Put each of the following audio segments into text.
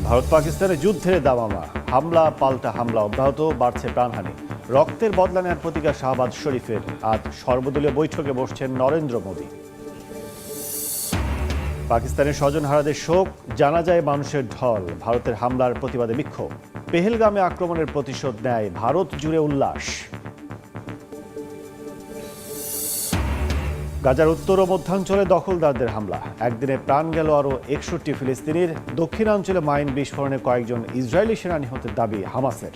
ভারত পাকিস্তানের যুদ্ধের দামামা, হামলা পাল্টা হামলা অব্যাহত, বাড়ছে প্রাণহানি। রক্তের বদলা নেওয়ার প্রতিজ্ঞা শাহবাজ শরীফের। আজ সর্বদলীয় বৈঠকে বসছেন নরেন্দ্র মোদী। পাকিস্তানের স্বজনহারাদের শোক, জানাজায় মানুষের ঢল। ভারতের হামলার প্রতিবাদে বিক্ষোভ। পেহেলগামে আক্রমণের প্রতিশোধ নেয় ভারত জুড়ে উল্লাস। গাজার উত্তর ও মধ্যাঞ্চলে দখলদারদের হামলা, একদিনে প্রাণ গেল আরও 61 ফিলিস্তিনির। দক্ষিণাঞ্চলে মাইন বিস্ফোরণে কয়েকজন ইসরায়েলি সেনা নিহতের দাবি হামাসের।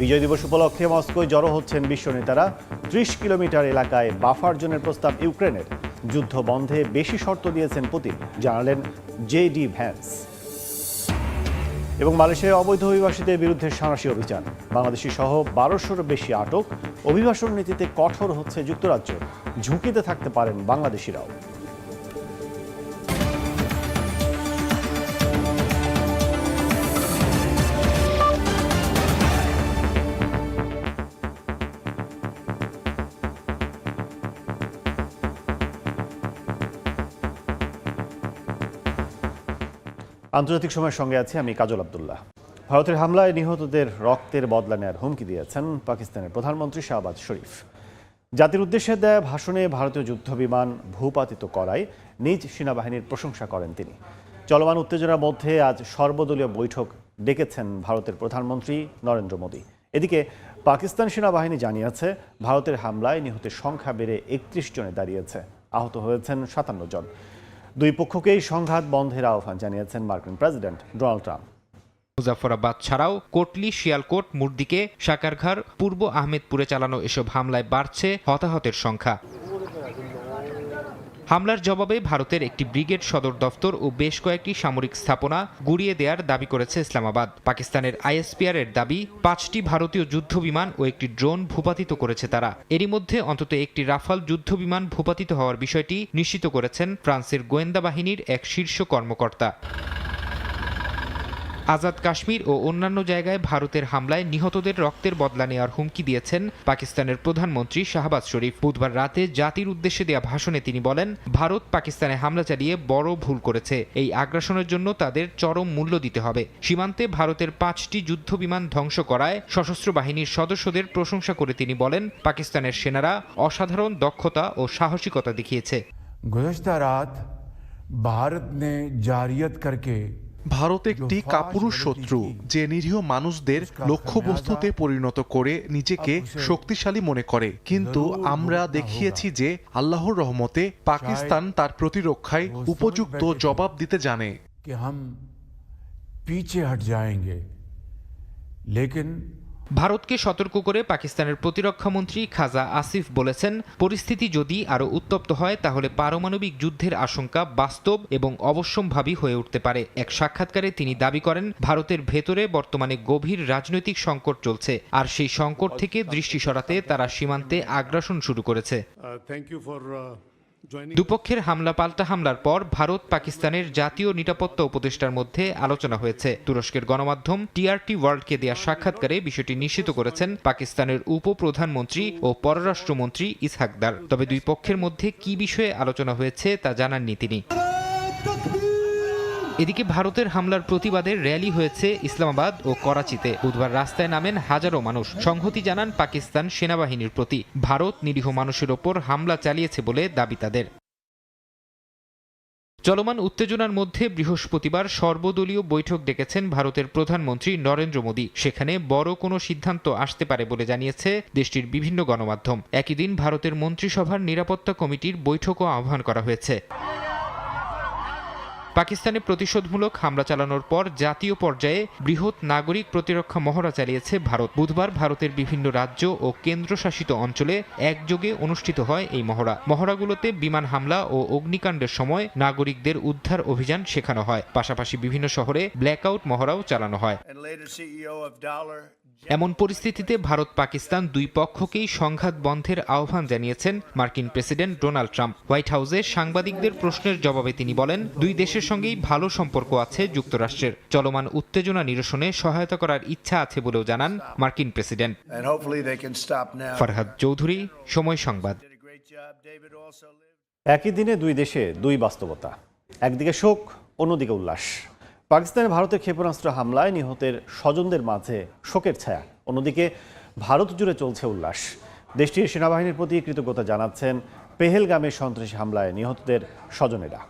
বিজয় দিবস উপলক্ষে মস্কোয় জড়ো হচ্ছেন বিশ্ব নেতারা। 30 কিলোমিটার এলাকায় বাফার জোনের প্রস্তাব ইউক্রেনের। যুদ্ধ বন্ধে বেশি শর্ত দিয়েছেন পুতিন, জানালেন জেডি ভ্যান্স। এবং মালয়েশিয়ায় অবৈধ অভিবাসীদের বিরুদ্ধে সাঁড়াশি অভিযান, বাংলাদেশি সহ 1200-র বেশি আটক। অভিবাসন নীতিতে কঠোর হচ্ছে যুক্তরাজ্য, ঝুঁকিতে থাকতে পারেন বাংলাদেশিরাও। আন্তর্জাতিক সময়ের সঙ্গে আছি আমি কাজল আব্দুল্লাহ। ভারতের হামলায় নিহতদের রক্তের বদলা নেয়ার হুমকি দিয়েছেন পাকিস্তানের প্রধানমন্ত্রী শাহবাজ শরীফ। জাতির উদ্দেশ্যে দেয়া ভাষণে ভারতীয় যুদ্ধবিমান ভূপাতিত করায় নিজ সেনাবাহিনীর প্রশংসা করেন তিনি। চলমান উত্তেজনার মধ্যে আজ সর্বদলীয় বৈঠক ডেকেছেন ভারতের প্রধানমন্ত্রী নরেন্দ্র মোদী। এদিকে পাকিস্তান সেনাবাহিনী জানিয়েছে, ভারতের হামলায় নিহতের সংখ্যা বেড়ে 31 জনে দাঁড়িয়েছে। আহত হয়েছেন 57 জন। দুই পক্ষকেই সংঘাত বন্ধের আহ্বান জানিয়েছেন মার্কিন প্রেসিডেন্ট ডোনাল্ড ট্রাম্প। মুজাফফরাবাদ ছাড়াও কোটলি, শিয়ালকোট, মুরদিকে, সাকারঘার, পূর্ব আহমেদপুরে চালানো এসব হামলায় বাড়ছে হতাহতের সংখ্যা। হামলার জবাবে ভারতের একটি ব্রিগেড সদর দফতর ও বেশ কয়েকটি সামরিক স্থাপনা গুড়িয়ে দেওয়ার দাবি করেছে ইসলামাবাদ। পাকিস্তানের আইএসপিআর এর দাবি, 5টি ভারতীয় যুদ্ধবিমান ও একটি ড্রোন ভূপাতিত করেছে তারা। এরই মধ্যে অন্তত একটি রাফাল যুদ্ধবিমান ভূপাতিত হওয়ার বিষয়টি নিশ্চিত করেছেন ফ্রান্সের গোয়েন্দা বাহিনীর এক শীর্ষ কর্মকর্তা। আজাদ কাশ্মীর ও অন্যান্য জায়গায় ভারতের হামলায় নিহতদের রক্তের বদলা নেওয়ার হুমকি দিয়েছেন পাকিস্তানের প্রধানমন্ত্রী শাহবাজ শরীফ। বুধবার রাতে জাতির উদ্দেশ্যে দেয়া ভাষণে তিনি বলেন, ভারত পাকিস্তানে হামলা চালিয়ে বড় ভুল করেছে। এই আগ্রাসনের জন্য তাদের চরম মূল্য দিতে হবে। সীমান্তে ভারতের 5টি যুদ্ধবিমান ধ্বংস করায় সশস্ত্র বাহিনীর সদস্যদের প্রশংসা করে তিনি বলেন, পাকিস্তানের সেনারা অসাধারণ দক্ষতা ও সাহসিকতা দেখিয়েছে। গুজশতা রাত ভারত নে জারিয়াত করকে ভারত একটি কাপুরুষ শত্রু, যে নিরীহ মানুষদের লক্ষ্যবস্তুতে পরিণত করে নিজেকে শক্তিশালী মনে করে। কিন্তু আমরা দেখিয়েছি যে আল্লাহর রহমতে পাকিস্তান তার প্রতিরক্ষায় উপযুক্ত জবাব দিতে জানে। ভারতকে সতর্ক করে পাকিস্তানের প্রতিরক্ষামন্ত্রী খাজা আসিফ বলেছেন, পরিস্থিতি যদি আরও উত্তপ্ত হয় তাহলে পারমাণবিক যুদ্ধের আশঙ্কা বাস্তব এবং অবশ্যম্ভাবী হয়ে উঠতে পারে। এক সাক্ষাৎকারে তিনি দাবি করেন, ভারতের ভেতরে বর্তমানে গভীর রাজনৈতিক সংকট চলছে, আর সেই সংকট থেকে দৃষ্টি সরাতে তারা সীমান্তে আগ্রাসন শুরু করেছে। দুপক্ষের হামলা পাল্টা হামলার পর ভারত পাকিস্তানের জাতীয় নিরাপত্তা উপদেষ্টার মধ্যে আলোচনা হয়েছে। তুরস্কের গণমাধ্যম টিআরটি ওয়ার্ল্ডকে দেয়া সাক্ষাৎকারে বিষয়টি নিশ্চিত করেছেন পাকিস্তানের উপপ্রধানমন্ত্রী ও পররাষ্ট্রমন্ত্রী ইসহাকদার। তবে দুই পক্ষের মধ্যে কি বিষয়ে আলোচনা হয়েছে তা জানাননি তিনি। এদিকে ভারতের হামলার প্রতিবাদে র্যালি হয়েছে ইসলামাবাদ ও করাচিতে। বুধবার রাস্তায় নামেন হাজারো মানুষ, সংহতি জানান পাকিস্তান সেনাবাহিনীর প্রতি। ভারত নিরীহ মানুষের ওপর হামলা চালিয়েছে বলে দাবি তাদের। চলমান উত্তেজনার মধ্যে বৃহস্পতিবার সর্বদলীয় বৈঠক ডেকেছেন ভারতের প্রধানমন্ত্রী নরেন্দ্র মোদী। সেখানে বড় কোনো সিদ্ধান্ত আসতে পারে বলে জানিয়েছে দেশটির বিভিন্ন গণমাধ্যম। একই দিন ভারতের মন্ত্রিসভার নিরাপত্তা কমিটির বৈঠকও আহ্বান করা হয়েছে। পাকিস্তানে প্রতিশোধমূলক হামলা চালানোর পর জাতীয় পর্যায়ে বৃহৎ নাগরিক প্রতিরক্ষা মহড়া চালিয়েছে ভারত। বুধবার ভারতের বিভিন্ন রাজ্য ও কেন্দ্রশাসিত অঞ্চলে একযোগে অনুষ্ঠিত হয় এই মহড়াগুলোতে বিমান হামলা ও অগ্নিকাণ্ডের সময় নাগরিকদের উদ্ধার অভিযান শেখানো হয়। পাশাপাশি বিভিন্ন শহরে ব্ল্যাকআউট মহড়াও চালানো হয়। এমন পরিস্থিতিতে ভারত পাকিস্তান দুই পক্ষকেই সংঘাত বন্ধের আহ্বান জানিয়েছেন মার্কিন প্রেসিডেন্ট ডোনাল্ড ট্রাম্প। হোয়াইট হাউসে সাংবাদিকদের প্রশ্নের জবাবে তিনি বলেন, দুই দেশের সঙ্গেই ভালো সম্পর্ক আছে যুক্তরাষ্ট্রের। চলমান উত্তেজনা নিরসনে সহায়তা করার ইচ্ছা আছে বলেও জানান মার্কিন প্রেসিডেন্ট। ফরহাদ চৌধুরী, সময় সংবাদ। একই দিনে দুই দেশে দুই বাস্তবতা। একদিকে শোক, অন্যদিকে উল্লাস। পাকিস্তানে ভারতের ক্ষেপণাস্ত্র হামলায় নিহতের স্বজনদের মাঝে শোকের ছায়া। অন্যদিকে ভারত জুড়ে চলছে উল্লাস। দেশটির সেনাবাহিনীর প্রতি কৃতজ্ঞতা জানাচ্ছেন পেহেলগামে সন্ত্রাসী হামলায় নিহতদের স্বজনেরা।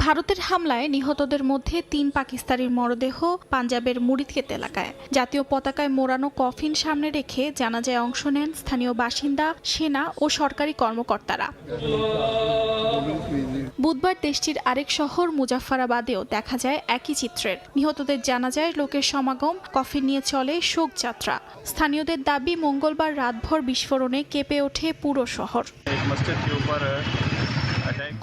ভারতের হামলায় নিহতদের মধ্যে ৩ পাকিস্তানির মরদেহ পাঞ্জাবের মুরিদক্ষেত এলাকায় জাতীয় পতাকায় মোড়ানো কফিন সামনে রেখে জানাজায় অংশ নেন স্থানীয় বাসিন্দা, সেনা ও সরকারি কর্মকর্তারা। বুধবার দেশটির আরেক শহর মুজাফফরাবাদেও দেখা যায় একই চিত্রের। নিহতদের জানাজায় লোকের সমাগম, কফিন নিয়ে চলে শোকযাত্রা। স্থানীয়দের দাবি, মঙ্গলবার রাতভর বিস্ফোরণে কেঁপে ওঠে পুরো শহর।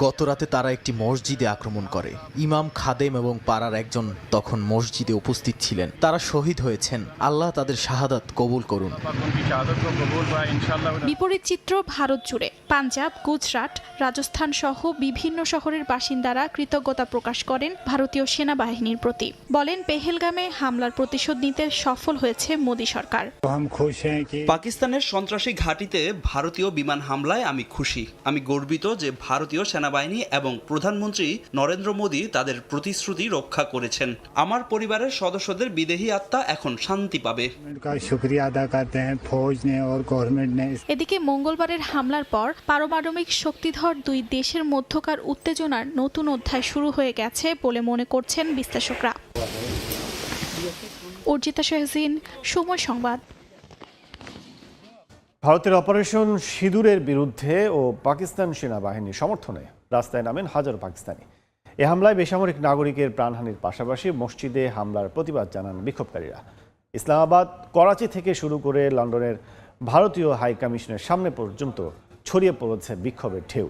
গতরাতে তারা একটি মসজিদে আক্রমণ করে। ইমাম, খাদেম এবং পাড়ার একজন তখন মসজিদে উপস্থিত ছিলেন। তারা শহীদ হয়েছেন। আল্লাহ তাদের শাহাদাত কবুল করুন। বিপরীত চিত্র ভারত জুড়ে। পাঞ্জাব, গুজরাট, রাজস্থান সহ বিভিন্ন শহরের বাসিন্দারা কৃতজ্ঞতা প্রকাশ করেন ভারতীয় সেনাবাহিনীর প্রতি। বলেন, পেহেলগামে হামলার প্রতিশোধ নিতে সফল হয়েছে মোদী সরকার। পাকিস্তানের সন্ত্রাসী ঘাঁটিতে ভারতীয় বিমান হামলায় আমি খুশি। আমি গর্বিত যে ভারতীয় সেনাবাহিনী এবং প্রধানমন্ত্রী নরেন্দ্র মোদী তাদের প্রতিশ্রুতি রক্ষা করেছেন। আমার পরিবারের সদস্যদের বিদেহী আত্মা এখন শান্তি পাবে। এদিকে মঙ্গলবারের হামলার পর পারমাণবিক শক্তিধর দুই দেশের মধ্যকার উত্তেজনার নতুন অধ্যায় শুরু হয়ে গেছে বলে মনে করছেন বিশ্লেষকরা। অর্জিতা শাহজিন, সময় সংবাদ। ভারতের অপারেশন সিঁদুরের বিরুদ্ধে ও পাকিস্তান সেনাবাহিনীর সমর্থনে রাস্তায় নামেন হাজারো পাকিস্তানি। এ হামলায় বেসামরিক নাগরিকের প্রাণহানির পাশাপাশি মসজিদে হামলার প্রতিবাদ জানান বিক্ষোভকারীরা। ইসলামাবাদ, করাচি থেকে শুরু করে লন্ডনের ভারতীয় হাই কমিশনের সামনে পর্যন্ত ছড়িয়ে পড়েছে বিক্ষোভের ঢেউ।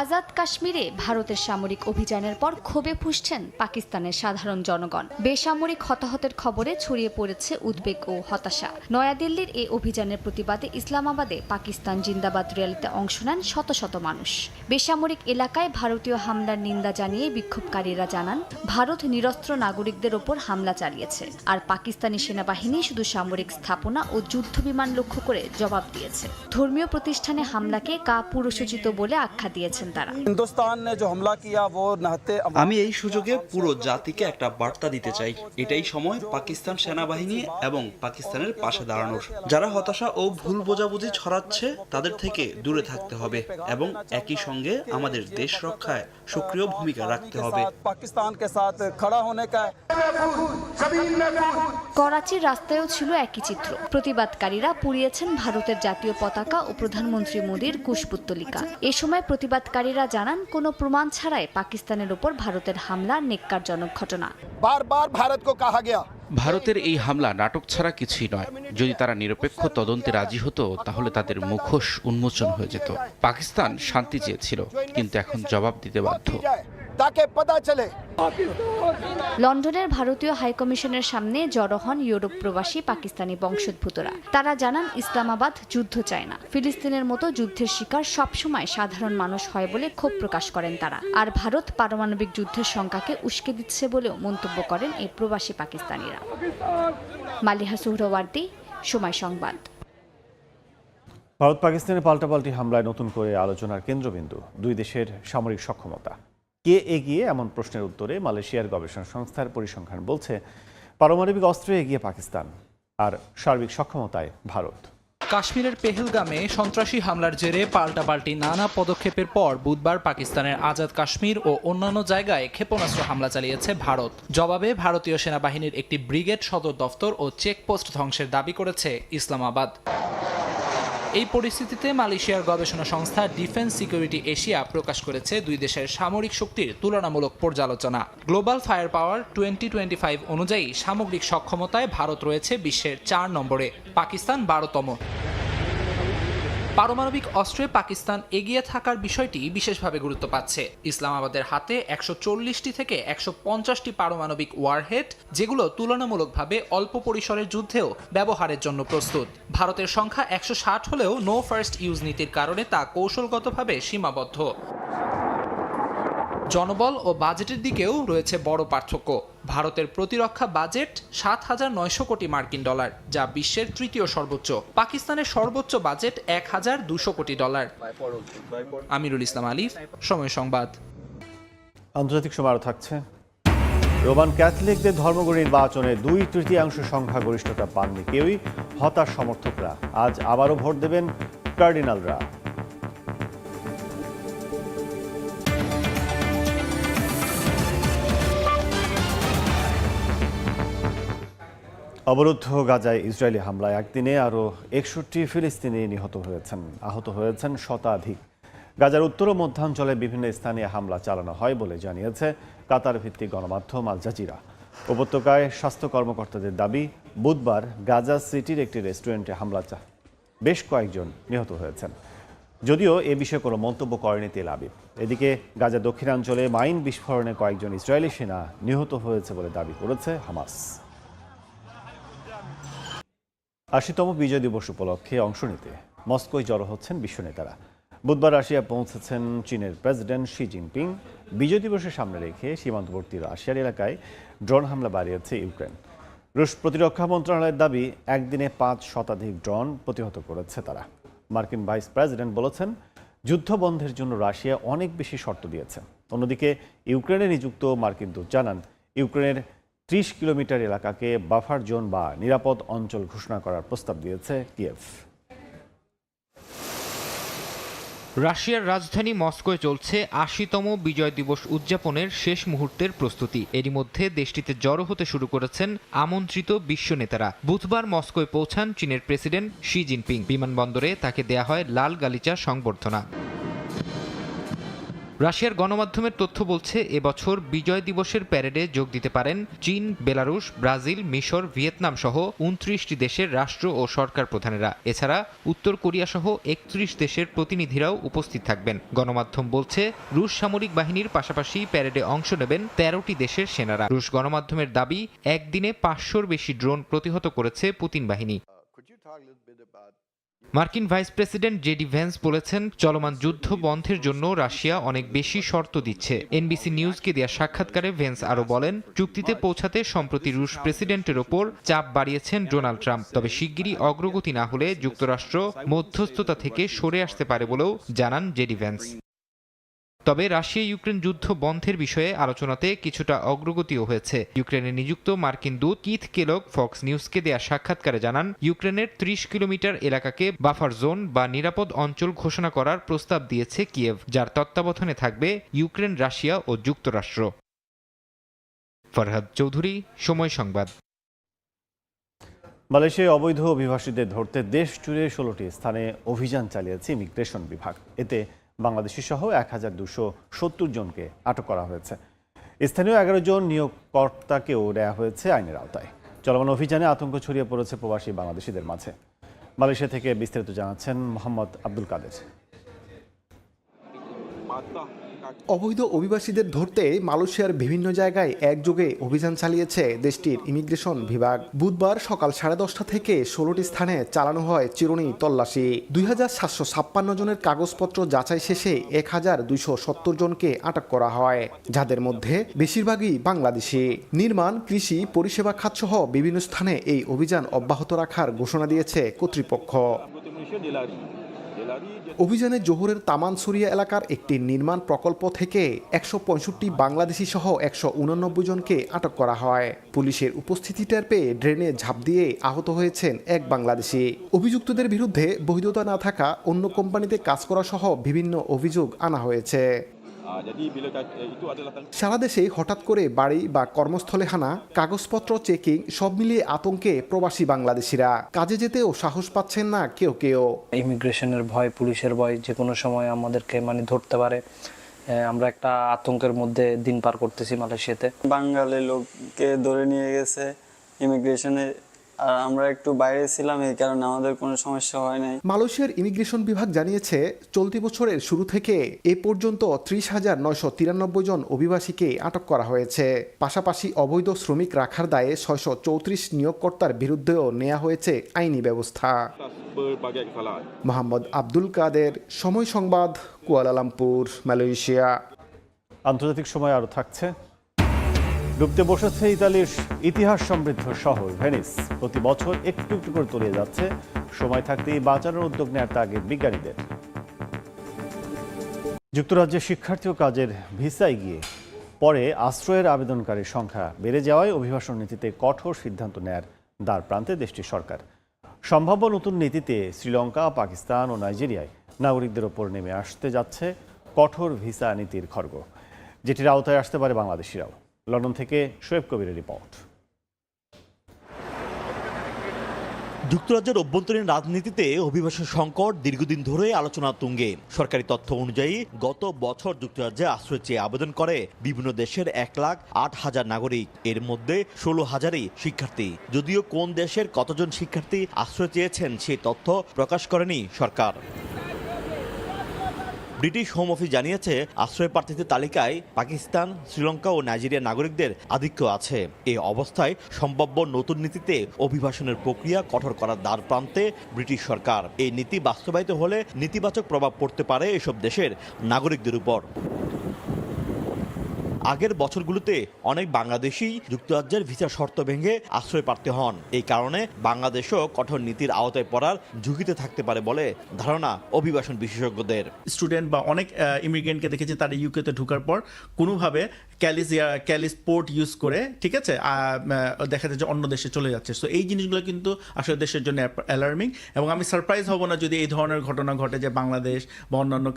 আজাদ কাশ্মীরে ভারতের সামরিক অভিযানের পর ক্ষোভে ফুঁসছেন পাকিস্তানের সাধারণ জনগণ। বেসামরিক হতাহতের খবরে ছড়িয়ে পড়েছে উদ্বেগ ও হতাশা। নয়াদিল্লির এই অভিযানের প্রতিবাদে ইসলামাবাদে পাকিস্তান জিন্দাবাদ র্যালিতে অংশ নেন শত শত মানুষ। বেসামরিক এলাকায় ভারতীয় হামলার নিন্দা জানিয়ে বিক্ষোভকারীরা জানান, ভারত নিরস্ত্র নাগরিকদের ওপর হামলা চালিয়েছে, আর পাকিস্তানি সেনাবাহিনী শুধু সামরিক স্থাপনা ও যুদ্ধ বিমান লক্ষ্য করে জবাব দিয়েছে। ধর্মীয় প্রতিষ্ঠানে হামলাকে কাপুরুষোচিত বলে আখ্যা দিয়েছে তারা। আমি এই সুযোগে পুরো জাতিকে একটা বার্তা দিতে চাই। এটাই সময় পাকিস্তান সেনাবাহিনী এবং পাকিস্তানের পাশে দাঁড়ানোর। যারা হতাশা ও ভুল বোঝাবুঝি ছড়াচ্ছে তাদের থেকে দূরে থাকতে হবে এবং একই সঙ্গে আমাদের দেশ রক্ষায় সক্রিয় ভূমিকা রাখতে হবে। করাচির রাস্তায়ও ছিল একই চিত্র। প্রতিবাদকারীরা পুড়িয়েছেন ভারতের জাতীয় পতাকা ও প্রধানমন্ত্রী মোদীর কুশপুত্তলিকা। এ সময় প্রতিবাদকারীরা জানান, কোনো প্রমাণ ছাড়াই পাকিস্তানের উপর ভারতের হামলা নেক্কারজনক ঘটনা। ভারতের এই হামলা নাটক ছাড়া কিছুই নয়। যদি তারা নিরপেক্ষ তদন্তে রাজি হতো তাহলে তাদের মুখোশ উন্মোচন হয়ে যেত। পাকিস্তান শান্তি চেয়েছিল, কিন্তু এখন জবাব দিতে বাধ্য। লন্ডনের ভারতীয় হাইকমিশনের সামনে জড়ো হন ইউরোপ প্রবাসী পাকিস্তানি বংশোদ্ভূতরা। তারা জানান, ইসলামাবাদ যুদ্ধ চায় না। ফিলিস্তিনের মতো যুদ্ধের শিকার সবসময় সাধারণ মানুষ হয় বলে ক্ষোভ প্রকাশ করেন তারা। আর ভারত পারমাণবিক যুদ্ধের শঙ্কাকে উস্কে দিচ্ছে বলেও মন্তব্য করেন এই প্রবাসী পাকিস্তানিরা। মালিহা সুহরাওয়ার্দী, সময় সংবাদ। ভারত পাকিস্তানের পাল্টাপাল্টি হামলায় নতুন করে আলোচনার কেন্দ্রবিন্দু দুই দেশের সামরিক সক্ষমতা। কে এগিয়ে, এমন প্রশ্নের উত্তরে মালয়েশিয়ার গবেষণা সংস্থার পরিসংখ্যান বলছে, পারমাণবিক অস্ত্রে এগিয়ে পাকিস্তান আর সার্বিক সক্ষমতায় ভারত। কাশ্মীরের পেহেলগামে সন্ত্রাসী হামলার জেরে পাল্টাপাল্টি নানা পদক্ষেপের পর বুধবার পাকিস্তানের আজাদ কাশ্মীর ও অন্যান্য জায়গায় ক্ষেপণাস্ত্র হামলা চালিয়েছে ভারত। জবাবে ভারতীয় সেনাবাহিনীর একটি ব্রিগেড সদর দফতর ও চেকপোস্ট ধ্বংসের দাবি করেছে ইসলামাবাদ। এই পরিস্থিতিতে মালয়েশিয়ার গবেষণা সংস্থা ডিফেন্স সিকিউরিটি এশিয়া প্রকাশ করেছে দুই দেশের সামরিক শক্তির তুলনামূলক পর্যালোচনা। গ্লোবাল ফায়ার পাওয়ার 2025 অনুযায়ী সামগ্রিক সক্ষমতায় ভারত রয়েছে বিশ্বের 4 নম্বরে, পাকিস্তান 12তম। পারমাণবিক অস্ত্রে পাকিস্তান এগিয়ে থাকার বিষয়টি বিশেষভাবে গুরুত্ব পাচ্ছে। ইসলামাবাদের হাতে 140টি থেকে 150টি পারমাণবিক ওয়ারহেড, যেগুলো তুলনামূলকভাবে অল্প পরিসরের যুদ্ধেও ব্যবহারের জন্য প্রস্তুত। ভারতের সংখ্যা 160 হলেও নো ফার্স্ট ইউজ নীতির কারণে তা কৌশলগতভাবে সীমাবদ্ধ। জনবল ও বাজেটের দিকেও রয়েছে বড় পার্থক্য। ভারতের প্রতিরক্ষা বাজেট ৭,৯০০ কোটি মার্কিন ডলার, যা বিশ্বের তৃতীয় সর্বোচ্চ। পাকিস্তানের সর্বোচ্চ বাজেট ১,২০০ কোটি ডলার। আমিরুল ইসলাম আলিফ, সময় সংবাদ। আন্তর্জাতিক সময় আরও থাকছে। রোমান ক্যাথলিকদের ধর্মগুরু নির্বাচনে ২/৩ সংখ্যাগরিষ্ঠতা পাননি কেউই, হতাশ সমর্থকরা। আজ আবারও ভোট দেবেন কার্ডিনালরা। অবরুদ্ধ গাজায় ইসরায়েলি হামলায় একদিনে আরও ৬১ ফিলিস্তিনি নিহত হয়েছেন, আহত হয়েছেন শতাধিক। গাজার উত্তর ও মধ্যাঞ্চলে বিভিন্ন স্থানে হামলা চালানো হয় বলে জানিয়েছে কাতার ভিত্তিক গণমাধ্যম আল জাজিরা। উপত্যকায় স্বাস্থ্য কর্মকর্তাদের দাবি, বুধবার গাজা সিটির একটি রেস্টুরেন্টে হামলা বেশ কয়েকজন নিহত হয়েছেন। যদিও এ বিষয়ে কোনো মন্তব্য করেনি তেল আবিব। এদিকে গাজা দক্ষিণাঞ্চলে মাইন বিস্ফোরণে কয়েকজন ইসরায়েলি সেনা নিহত হয়েছে বলে দাবি করেছে হামাস। ৮০তম বিজয় দিবস উপলক্ষে অংশ নিতে মস্কোয় জড়ো হচ্ছেন বিশ্ব নেতারা। বুধবার রাশিয়া পৌঁছেছেন চীনের প্রেসিডেন্ট শি জিনপিং। বিজয় দিবসের সামনে রেখে সীমান্তবর্তী রাশিয়ার এলাকায় ড্রোন হামলা বাড়িয়েছে ইউক্রেন। রুশ প্রতিরক্ষা মন্ত্রণালয়ের দাবি, একদিনে ৫ শতাধিক ড্রোন প্রতিহত করেছে তারা। মার্কিন ভাইস প্রেসিডেন্ট বলেছেন, যুদ্ধ বন্ধের জন্য রাশিয়া অনেক বেশি শর্ত দিয়েছে। অন্যদিকে ইউক্রেনে নিযুক্ত মার্কিন দূত জানান, ইউক্রেনের ৩০ কিলোমিটার এলাকাকে বাফার জোন বা নিরাপদ অঞ্চল ঘোষণা করার প্রস্তাব দিয়েছে কিয়েভ। রাশিয়ার রাজধানী মস্কোয় চলছে ৮০তম বিজয় দিবস উদযাপনের শেষ মুহূর্তের প্রস্তুতি। এরই মধ্যে দেশটিতে জড়ো হতে শুরু করেছেন আমন্ত্রিত বিশ্ব নেতারা। বুধবার মস্কোয় পৌঁছান চীনের প্রেসিডেন্ট শি জিনপিং। বিমানবন্দরে তাকে দেয়া হয় লাল গালিচা সংবর্ধনা। রাশিয়ার গণমাধ্যমের তথ্য বলছে, এবছর বিজয় দিবসের প্যারেডে যোগ দিতে পারেন চীন, বেলারুশ, ব্রাজিল, মিশর, ভিয়েতনাম সহ ২৯টি দেশের রাষ্ট্র ও সরকার প্রধানেরা। এছাড়া উত্তর কোরিয়া সহ ৩১ দেশের প্রতিনিধিরাও উপস্থিত থাকবেন। গণমাধ্যম বলছে, রুশ সামরিক বাহিনীর পাশাপাশি প্যারেডে অংশ নেবেন ১৩টি দেশের সেনারা। রুশ গণমাধ্যমের দাবি, একদিনে ৫০০র বেশি ড্রোন প্রতিহত করেছে পুতিন বাহিনী। মার্কিন ভাইস প্রেসিডেন্ট জেডি ভ্যান্স বলেছেন, চলমান যুদ্ধ বন্ধের জন্য রাশিয়া অনেক বেশি শর্ত দিচ্ছে। এনবিসি নিউজকে দেয়া সাক্ষাৎকারে ভ্যান্স আরও বলেন, চুক্তিতে পৌঁছাতে সম্প্রতি রুশ প্রেসিডেন্টের ওপর চাপ বাড়িয়েছেন ডোনাল্ড ট্রাম্প। তবে শিগগিরই অগ্রগতি না হলে যুক্তরাষ্ট্র মধ্যস্থতা থেকে সরে আসতে পারে বলেও জানান জেডি ভ্যান্স। তবে রাশিয়া ইউক্রেন যুদ্ধ বন্ধের বিষয়ে আলোচনাতে কিছুটা অগ্রগতিও হয়েছে। ইউক্রেনে নিযুক্ত মার্কিন দূত কিথ কেলগ ফক্স নিউজকে দেয়া সাক্ষাৎকারে জানান, ইউক্রেনের ৩০ কিলোমিটার এলাকাকে বাফার জোন বা নিরাপদ অঞ্চল ঘোষণা করার প্রস্তাব দিয়েছে কিয়েভ, যার তত্ত্বাবধানে থাকবে ইউক্রেন, রাশিয়া ও যুক্তরাষ্ট্র। ফরহাদ চৌধুরী, সময় সংবাদ। মালয়েশিয়ায় অবৈধ অভিবাসীদের ধরতে দেশ জুড়ে ১৬টি স্থানে অভিযান চালিয়েছে ইমিগ্রেশন বিভাগ। এতে বাংলাদেশি সহ ১,২৭০ জনকে আটক করা হয়েছে। স্থানীয় ১১ জন নিয়োগকর্তাকেও নেওয়া হয়েছে আইনের আওতায়। চলমান অভিযানে আতঙ্ক ছড়িয়ে পড়েছে প্রবাসী বাংলাদেশিদের মাঝে। মালয়েশিয়া থেকে বিস্তারিত জানাচ্ছেন মোহাম্মদ আব্দুল কাদের। অবৈধ অভিবাসীদের ধরতে মালয়েশিয়ার বিভিন্ন জায়গায় একযোগে অভিযান চালিয়েছে দেশটির ইমিগ্রেশন বিভাগ। বুধবার সকাল 10:30 থেকে 16টি স্থানে চালানো হয় চিরুনি তল্লাশি। ২,৭৫৬ জনের কাগজপত্র যাচাই শেষে ১,২৭০ জনকে আটক করা হয়, যাদের মধ্যে বেশিরভাগই বাংলাদেশি। নির্মাণ, কৃষি, পরিষেবা খাতসহ বিভিন্ন স্থানে এই অভিযান অব্যাহত রাখার ঘোষণা দিয়েছে কর্তৃপক্ষ। অভিযানে জোহরের তামানসুরিয়া এলাকার একটি নির্মাণ প্রকল্প থেকে ১৬৫ বাংলাদেশি সহ ১৮৯ জনকে আটক করা হয়। পুলিশের উপস্থিতি টের পেয়ে ড্রেনে ঝাঁপ দিয়ে আহত হয়েছেন এক বাংলাদেশি। অভিযুক্তদের বিরুদ্ধে বৈধতা না থাকা, অন্য কোম্পানিতে কাজ করা সহ বিভিন্ন অভিযোগ আনা হয়েছে। সারা দেশে হঠাৎ করে বাড়ি বা কর্মস্থলে হানা, কাগজপত্র চেকিং সব মিলিয়ে আতঙ্কে প্রবাসী বাংলাদেশিরা। কাজে যেতেও সাহস পাচ্ছেন না কেউ কেউ। ইমিগ্রেশনের ভয়, পুলিশের ভয়, যে কোনো সময় আমাদেরকে ধরতে পারে। আমরা একটা আতঙ্কের মধ্যে দিন পার করতেছি মালয়েশিয়াতে। বাঙালি লোককে ধরে নিয়ে গেছে ইমিগ্রেশনে, আর আমরা একটু বাইরে ছিলাম, এই কারণে আমাদের কোনো সমস্যা হয় নাই। মালয়েশিয়ার ইমিগ্রেশন বিভাগ জানিয়েছে, চলতি বছরের শুরু থেকে এ পর্যন্ত ৩০,৯৯৩ জন অভিবাসীকে আটক করা হয়েছে। পাশাপাশি অবৈধ শ্রমিক রাখার দায়ে ৬৩৪ নিয়োগকর্তার বিরুদ্ধেও নেওয়া হয়েছে আইনি ব্যবস্থা। মোহাম্মদ আব্দুল কাদের, সময় সংবাদ, কুয়ালালামপুর, মালয়েশিয়া। আন্তর্জাতিক সময় আরও থাকছে। ডুবতে বসেছে ইতালির ইতিহাস সমৃদ্ধ শহর ভেনিস। প্রতি বছর একটু একটু করে তলিয়ে যাচ্ছে। সময় থাকতেই বাঁচানোর উদ্যোগ নেওয়ার তাগিদ বিজ্ঞানীদের। যুক্তরাজ্যে শিক্ষার্থী ও কাজের ভিসায় গিয়ে পরে আশ্রয়ের আবেদনকারীর সংখ্যা বেড়ে যাওয়ায় অভিবাসন নীতিতে কঠোর সিদ্ধান্ত নেয়ার দ্বার প্রান্তে দেশটির সরকার। সম্ভাব্য নতুন নীতিতে শ্রীলঙ্কা, পাকিস্তান ও নাইজেরিয়ায় নাগরিকদের ওপর নেমে আসতে যাচ্ছে কঠোর ভিসা নীতির খড়গ, যেটির আওতায় আসতে পারে বাংলাদেশিরাও। লন্ডন থেকে শোয়েব কবিরের রিপোর্ট। যুক্তরাজ্যের অভ্যন্তরীণ রাজনীতিতে অভিবাসন সংকট দীর্ঘদিন ধরে আলোচনার তুঙ্গে। সরকারি তথ্য অনুযায়ী গত বছর যুক্তরাজ্যে আশ্রয় চেয়ে আবেদন করে বিভিন্ন দেশের 1,08,000 নাগরিক। এর মধ্যে 16,000ই শিক্ষার্থী। যদিও কোন দেশের কতজন শিক্ষার্থী আশ্রয় চেয়েছেন সেই তথ্য প্রকাশ করেনি সরকার। ব্রিটিশ হোম অফিস জানিয়েছে আশ্রয় প্রার্থীদের তালিকায় পাকিস্তান, শ্রীলঙ্কা ও নাইজেরিয়ার নাগরিকদের আধিক্য আছে। এই অবস্থায় সম্ভাব্য নতুন নীতিতে অভিবাসনের প্রক্রিয়া কঠোর করার দ্বার প্রান্তে ব্রিটিশ সরকার। এই নীতি বাস্তবায়িত হলে নেতিবাচক প্রভাব পড়তে পারে এসব দেশের নাগরিকদের উপর। আগের বছরগুলোতে অনেক বাংলাদেশি যুক্তরাজ্যের ভিসা শর্ত ভেঙে আশ্রয় প্রার্থী হন। এই কারণে বাংলাদেশও কঠোর নীতির আওতায় পড়ার ঝুঁকিতে থাকতে পারে বলে ধারণা অভিবাসন বিশেষজ্ঞদের। স্টুডেন্ট বা অনেক ইমিগ্রেন্টকে দেখেছি তারা ইউকেতে ঢোকার পর কোনোভাবে ক্যালিস পোর্ট ইউজ করে, ঠিক আছে, দেখা যায় যে অন্য দেশে চলে যাচ্ছে। সো এই জিনিসগুলো কিন্তু আসলে দেশের জন্য অ্যালার্মিং, এবং আমি সারপ্রাইজ হব না যদি এই ধরনের ঘটনা ঘটে যে বাংলাদেশ বা অন্যান্য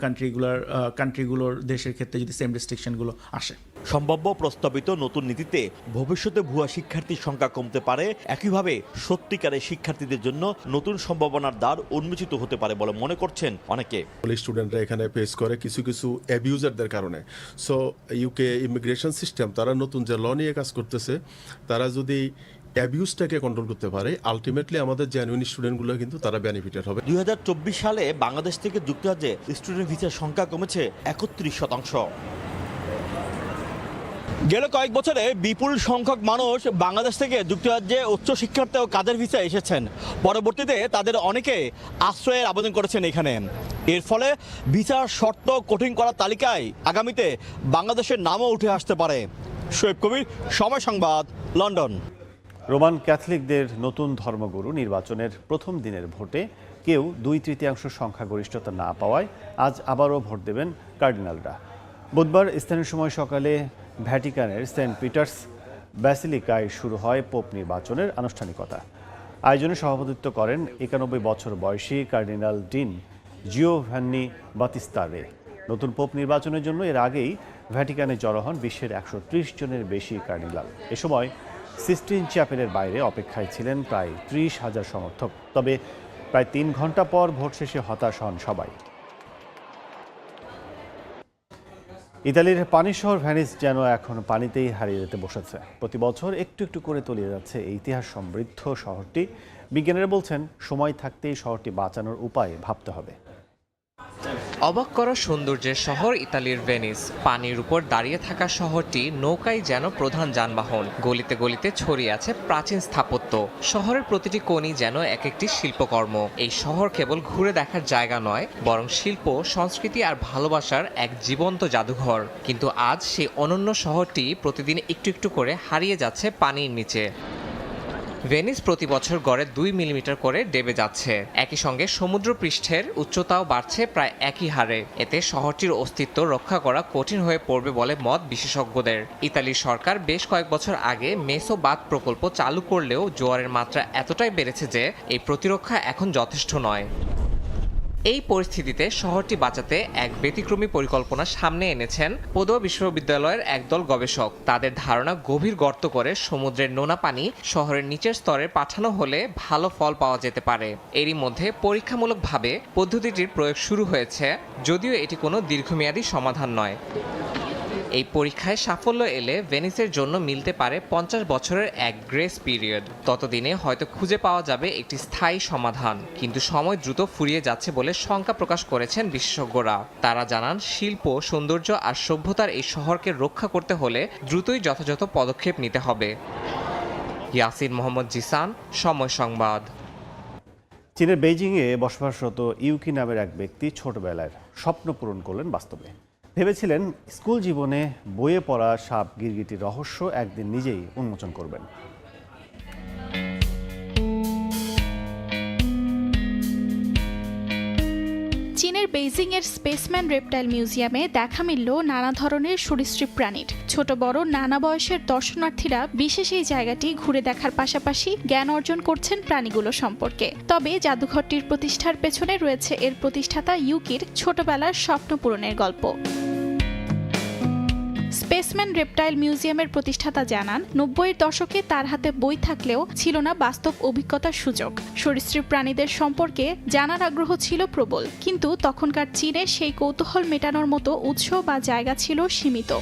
কান্ট্রিগুলোর দেশের ক্ষেত্রে যদি সেম রেস্ট্রিকশনগুলো আসে। সম্ভাব্য প্রস্তাবিত নতুন নীতিতে ভবিষ্যতে ভুয়া শিক্ষার্থীর সংখ্যা কমতে পারে। একইভাবে সত্যিকারের শিক্ষার্থীদের জন্য নতুন সম্ভাবনার দ্বার উন্মোচিত হতে পারে বলে মনে করছেন অনেকে। স্টুডেন্টরা এখানে ফেস করে কিছু অ্যাবিউজারদের কারণে। সো ইউকে ইমিগ্রেশন সিস্টেম তারা নতুন যে ল নিয়ে কাজ করতেছে, তারা যদি অ্যাবিউজটাকে কন্ট্রোল করতে পারে, আলটিমেটলি আমাদের জেনুইন স্টুডেন্টগুলো কিন্তু তারা বেনিফিটেড হবে। 2024 সালে বাংলাদেশ থেকে যুক্তরাজ্যে স্টুডেন্ট ভিসার সংখ্যা কমেছে 31%। গেল কয়েক বছরে বিপুল সংখ্যক মানুষ বাংলাদেশ থেকে যুক্তরাজ্যে উচ্চ শিক্ষার্থী ও কাজের ভিসা এসেছেন। পরবর্তীতে তাদের অনেকে আশ্রয়ের আবেদন করেছেন এখানে। এর ফলে ভিসার শর্ত কঠিন করার তালিকায় আগামীতে বাংলাদেশের নামও উঠে আসতে পারে। শোয়েব কবির, সময় সংবাদ, লন্ডন। রোমান ক্যাথলিকদের নতুন ধর্মগুরু নির্বাচনের প্রথম দিনের ভোটে কেউ 2/3 সংখ্যাগরিষ্ঠতা না পাওয়ায় আজ আবারও ভোট দেবেন কার্ডিনালরা। বুধবার স্থানীয় সময় সকালে ভ্যাটিকানের সেন্ট পিটার্স ব্যাসিলিকায় শুরু হয় পোপ নির্বাচনের আনুষ্ঠানিকতা। আয়োজনে সভাপতিত্ব করেন 91 বছর বয়সী কার্ডিনাল ডিন জিওভান্নি বাতিস্তা রে। নতুন পোপ নির্বাচনের জন্য এর আগেই ভ্যাটিকানে জড়ো হন বিশ্বের 130 জনের বেশি কার্ডিনাল। এ সময় সিস্টিন চ্যাপেলের বাইরে অপেক্ষায় ছিলেন প্রায় 30,000 সমর্থক। তবে প্রায় 3 ঘন্টা পর ভোট শেষে হতাশ হন সবাই। ইতালির পানির শহর ভেনিস যেন এখন পানিতেই হারিয়ে যেতে বসেছে। প্রতি বছর একটু একটু করে তলিয়ে যাচ্ছে এই ইতিহাস সমৃদ্ধ শহরটি। বিজ্ঞানীরা বলছেন সময় থাকতেই শহরটি বাঁচানোর উপায় ভাবতে হবে। অবাক করা সৌন্দর্যের শহর ইতালির ভেনিস। পানির উপর দাঁড়িয়ে থাকা শহরটি নৌকাই যেন প্রধান যানবাহন। গলিতে গলিতে ছড়িয়ে আছে প্রাচীন স্থাপত্য। শহরের প্রতিটি কোণই যেন এক একটি শিল্পকর্ম। এই শহর কেবল ঘুরে দেখার জায়গা নয়, বরং শিল্প, সংস্কৃতি আর ভালোবাসার এক জীবন্ত জাদুঘর। কিন্তু আজ সেই অনন্য শহরটি প্রতিদিন একটু একটু করে হারিয়ে যাচ্ছে পানির নিচে। ভেনিস প্রতি বছর গড়ে 2 মিলিমিটার করে ডেবে যাচ্ছে। একই সঙ্গে সমুদ্র পৃষ্ঠের উচ্চতাও বাড়ছে প্রায় একই হারে। এতে শহরটির অস্তিত্ব রক্ষা করা কঠিন হয়ে পড়বে বলে মত বিশেষজ্ঞদের। ইতালির সরকার বেশ কয়েক বছর আগে মেসো বাঁধ প্রকল্প চালু করলেও জোয়ারের মাত্রা এতটাই বেড়েছে যে এই প্রতিরক্ষা এখন যথেষ্ট নয়। এই পরিস্থিতিতে শহরটি বাঁচাতে এক ব্যতিক্রমী পরিকল্পনা সামনে এনেছেন পদুয়া বিশ্ববিদ্যালয়ের একদল গবেষক। তাদের ধারণা, গভীর গর্ত করে সমুদ্রের নোনা পানি শহরের নিচের স্তরে পাঠানো হলে ভালো ফল পাওয়া যেতে পারে। এরই মধ্যে পরীক্ষামূলকভাবে পদ্ধতিটির প্রয়োগ শুরু হয়েছে, যদিও এটি কোনো দীর্ঘমেয়াদী সমাধান নয়। এই পরীক্ষায় সাফল্য এলে ভেনিসের জন্য মিলতে পারে 50 বছরের এক গ্রেস পিরিয়ড। ততদিনে হয়তো খুঁজে পাওয়া যাবে একটি স্থায়ী সমাধান। কিন্তু সময় দ্রুত ফুরিয়ে যাচ্ছে বলে শঙ্কা প্রকাশ করেছেন বিশেষজ্ঞরা। তারা জানান, শিল্প, সৌন্দর্য আর সভ্যতার এই শহরকে রক্ষা করতে হলে দ্রুতই যথাযথ পদক্ষেপ নিতে হবে। ইয়াসিন মোহাম্মদ জিসান, সময় সংবাদ। চীনের বেইজিংয়ে বসবাসরত ইউকি নামের এক ব্যক্তি ছোটবেলার স্বপ্ন পূরণ করলেন বাস্তবে। ভেবেছিলেন স্কুল জীবনে বইয়ে পড়া সাপ গিরগিটির রহস্য একদিন নিজেই উন্মোচন করবেন। চীনের বেইজিং এর স্পেসম্যান রেপটাইল মিউজিয়ামে দেখা মিলল নানা ধরনের সরীসৃপ প্রাণীর। ছোট বড় নানা বয়সের দর্শনার্থীরা বিশেষ এই জায়গাটি ঘুরে দেখার পাশাপাশি জ্ঞান অর্জন করছেন প্রাণীগুলো সম্পর্কে। তবে জাদুঘরটির প্রতিষ্ঠার পেছনে রয়েছে এর প্রতিষ্ঠাতা ইউকির ছোটবেলার স্বপ্ন পূরণের গল্প। স্পেসম্যান রেপটাইল মিউজিয়ামের প্রতিষ্ঠাতা জানান, ৯০-এর দশকে তার হাতে বই থাকলেও ছিল না বাস্তব অভিজ্ঞতার সুযোগ। সরীসৃপ প্রাণীদের সম্পর্কে জানার আগ্রহ ছিল প্রবল, কিন্তু তখনকার চীনে সেই কৌতূহল মেটানোর মতো উৎস বা জায়গা ছিল সীমিত।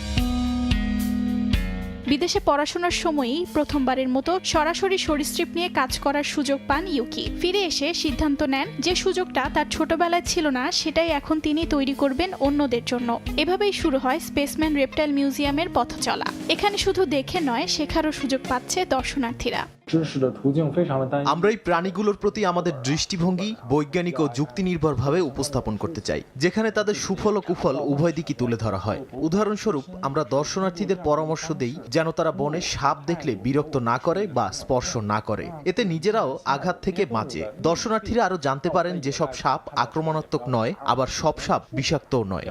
বিদেশে পড়াশোনার সময়ই প্রথমবারের মতো সরাসরি সরীসৃপ নিয়ে কাজ করার সুযোগ পান ইউকি। ফিরে এসে সিদ্ধান্ত নেন যে সুযোগটা তার ছোটবেলায় ছিল না, সেটাই এখন তিনি তৈরি করবেন অন্যদের জন্য। এভাবেই শুরু হয় স্পেসম্যান রেপটাইল মিউজিয়ামের পথ চলা। এখানে শুধু দেখে নয়, শেখারও সুযোগ পাচ্ছে দর্শনার্থীরা। আমরা এই প্রাণীগুলোর প্রতি আমাদের দৃষ্টিভঙ্গি বৈজ্ঞানিক ও যুক্তি নির্ভরভাবে উপস্থাপন করতে চাই, যেখানে তাদের সুফল ও কুফল উভয় দিকই তুলে ধরা হয়। উদাহরণস্বরূপ, আমরা দর্শনার্থীদের পরামর্শ দেই যেন তারা বনে সাপ দেখলে বিরক্ত না করে বা স্পর্শ না করে, এতে নিজেরাও আঘাত থেকে বাঁচে। দর্শনার্থীরা আরো জানতে পারেন যেসব সাপ আক্রমণাত্মক নয়, আবার সব সাপ বিষাক্তও নয়।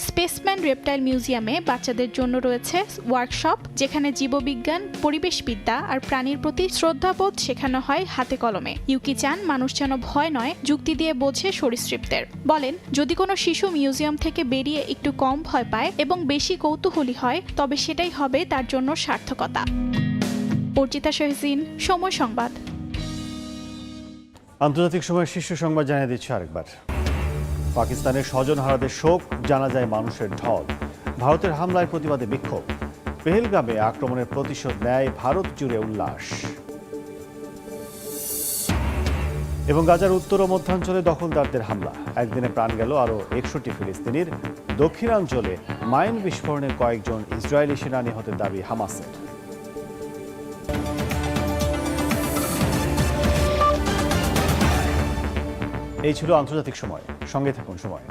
স্পেসম্যান রেপটাইল মিউজিয়ামে বাচ্চাদের জন্য রয়েছে ওয়ার্কশপ, যেখানে জীববিজ্ঞান, পরিবেশবিদ্যা আর প্রাণীর প্রতি শ্রদ্ধাবোধ শেখানো হয় হাতে কলমে। ইউকি চান মানুষ যেন ভয় নয়, যুক্তি দিয়ে বোঝে সরীসৃপদের। বলেন, যদি কোনো শিশু মিউজিয়াম থেকে বেরিয়ে একটু কম ভয় পায় এবং বেশি কৌতূহলী হয়, তবে সেটাই হবে তার জন্য সার্থকতা। অর্চিতা শহীন, সময় সংবাদ। আন্তর্জাতিক সময়ের শীর্ষ সংবাদ জানিয়ে দিচ্ছে আরেকবার। পাকিস্তানের স্বজনহারাদের শোক, জানা যায় মানুষের ঢল। ভারতের হামলার প্রতিবাদে বিক্ষোভ। পেহেলগামে আক্রমণের প্রতিশোধ নেয় ভারত জুড়ে উল্লাস। এবং গাজার উত্তর ও মধ্যাঞ্চলে দখলদারদের হামলা, একদিনে প্রাণ গেল আরও ৬১ ফিলিস্তিনির। দক্ষিণাঞ্চলে মাইন বিস্ফোরণে কয়েকজন ইসরায়েলি সেনা নিহতের দাবি হামাসের। এই ছিল আন্তর্জাতিক সময়। সঙ্গে থাকুন সময়।